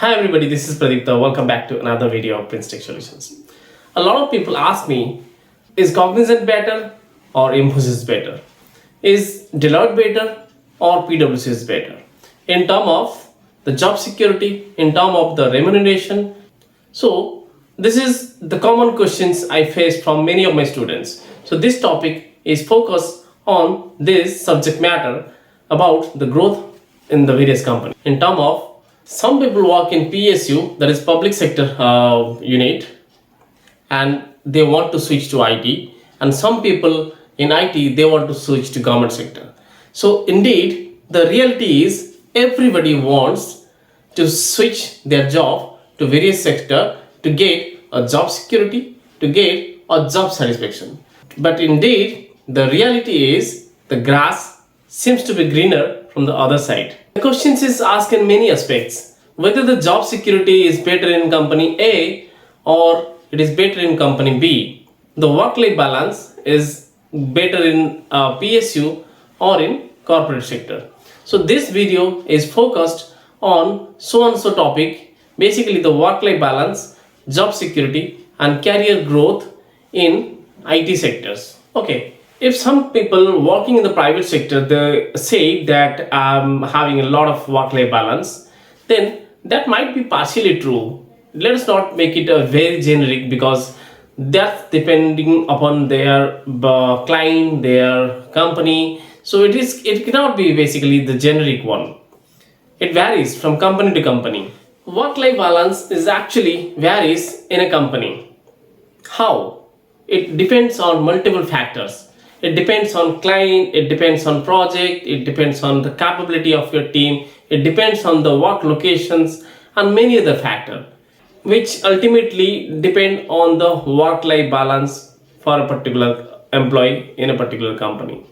Hi everybody, this is Pradipta. Welcome back to another video of Prince Tech Solutions. A lot of people ask me, is Cognizant better or Infosys better? Is Deloitte better or PwC is better? In terms of the job security, in terms of the remuneration. So this is the common questions I face from many of my students. So this topic is focused on this subject matter about the growth in the various companies. In terms of some people work in PSU, that is public sector unit, and they want to switch to IT, and some people in IT they want to switch to government sector. So indeed, the reality is everybody wants to switch their job to various sector to get a job security, to get a job satisfaction. But indeed, the reality is the grass seems to be greener from the other side. The question is asked in many aspects, whether the job security is better in company A or it is better in company B. The work-life balance is better in PSU or in corporate sector. So this video is focused on so and so topic, basically the work-life balance, job security and career growth in IT sectors. Okay. If some people working in the private sector, they say that I'm having a lot of work-life balance, then that might be partially true. Let us not make it a very generic, because that's depending upon their client, their company. So it cannot be basically the generic one. It varies from company to company. Work-life balance is actually varies in a company. How? It depends on multiple factors. It depends on client, it depends on project, it depends on the capability of your team, it depends on the work locations and many other factors, which ultimately depend on the work-life balance for a particular employee in a particular company.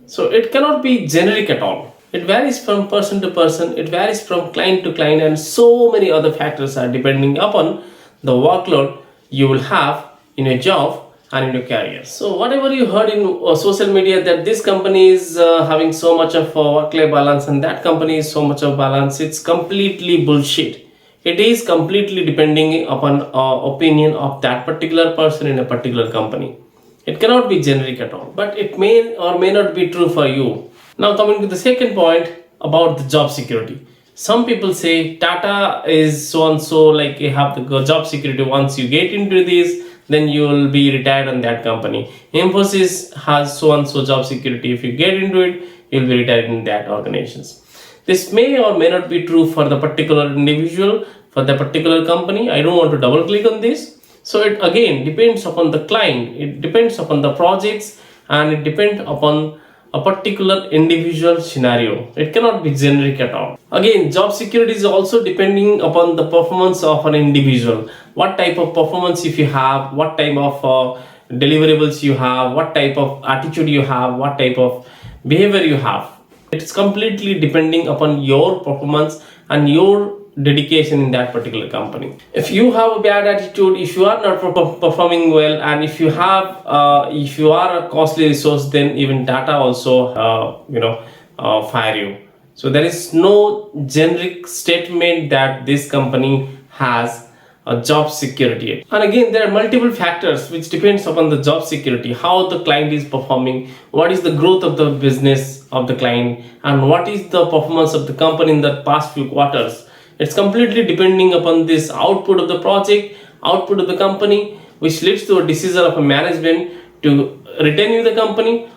So it cannot be generic at all. It varies from person to person, it varies from client to client, and so many other factors are depending upon the workload you will have in your job and in your career. So whatever you heard in social media that this company is having so much of work-life balance and that company is so much of balance, it's completely bullshit. It is completely depending upon opinion of that particular person in a particular company. It cannot be generic at all, but it may or may not be true for you. Now coming to the second point about the job security. Some people say Tata is so and so, like you have the job security. Once you get into this, then you will be retired on that company. Infosys has so and so job security. If you get into it, you'll be retired in that organizations. This may or may not be true for the particular individual, for the particular company. I don't want to double click on this. So it again depends upon the client, it depends upon the projects, and it depends upon a particular individual scenario. It cannot be generic at all. Again, job security is also depending upon the performance of an individual. What type of performance if you have, what type of deliverables you have, what type of attitude you have, what type of behavior you have. It's completely depending upon your performance and your dedication in that particular company. If you have a bad attitude, if you are not performing well, and if you are a costly resource, then even Tata also fire you. So there is no generic statement that this company has a job security. And again, there are multiple factors which depends upon the job security, how the client is performing, what is the growth of the business of the client, and what is the performance of the company in the past few quarters. It's completely depending upon this output of the project, output of the company, which leads to a decision of a management to retain you the company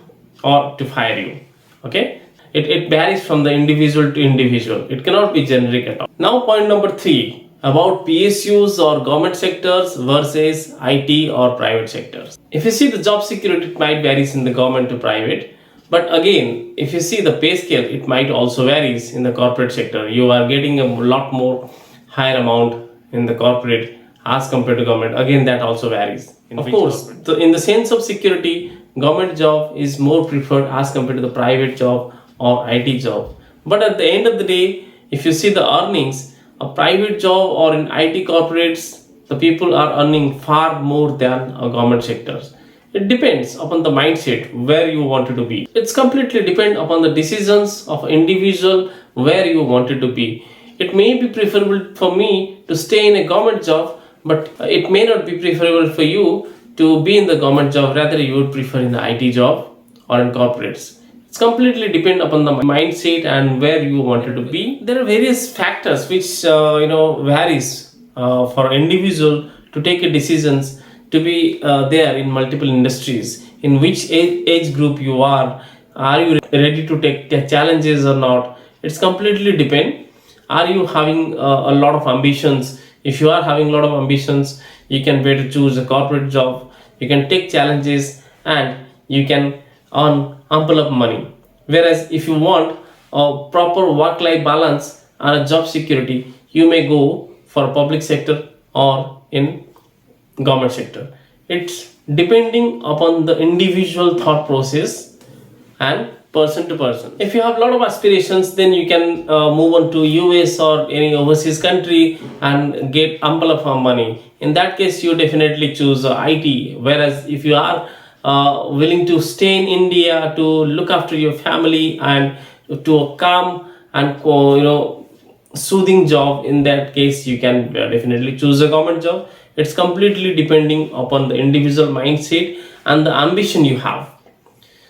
or to fire you. Okay? It varies from the individual to individual. It cannot be generic at all. Now point number 3, about PSUs or government sectors versus IT or private sectors. If you see the job security, it might varies in the government to private. But again, if you see the pay scale, it might also varies in the corporate sector. You are getting a lot more higher amount in the corporate as compared to government. Again, that also varies. Of course, in the sense of security, government job is more preferred as compared to the private job or IT job. But at the end of the day, if you see the earnings, a private job or in IT corporates, the people are earning far more than a government sectors. It depends upon the mindset where you wanted to be. It's completely depend upon the decisions of individual where you wanted to be. It may be preferable for me to stay in a government job, but it may not be preferable for you to be in the government job. Rather, you would prefer in the IT job or in corporates. It's completely depend upon the mindset and where you wanted to be. There are various factors which varies for individual to take a decisions to be there in multiple industries. In which age group you are you ready to take the challenges or not? It's completely depend. Are you having a lot of ambitions? If you are having a lot of ambitions, you can better choose a corporate job. You can take challenges and you can earn ample of money. Whereas if you want a proper work-life balance and a job security, you may go for a public sector or in government sector. It's depending upon the individual thought process and person to person. If you have a lot of aspirations, then you can move on to US or any overseas country and get ample of money. In that case, you definitely choose IT. Whereas if you are willing to stay in India to look after your family and to a calm and soothing job, in that case you can definitely choose a government job. It's completely depending upon the individual mindset and the ambition you have.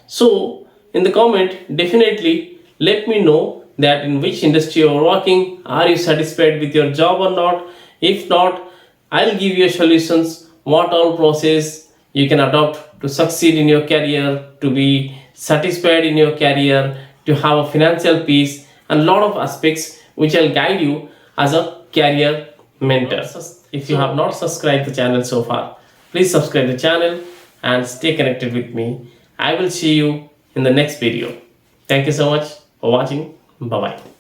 So in the comment, definitely let me know that in which industry you are working. Are you satisfied with your job or not? If not, I'll give you solutions what all process you can adopt to succeed in your career, to be satisfied in your career, to have a financial peace, and a lot of aspects which I'll guide you as a career mentor. If you have not subscribed the channel so far, please subscribe the channel and stay connected with me. I will see you in the next video. Thank you so much for watching. Bye bye.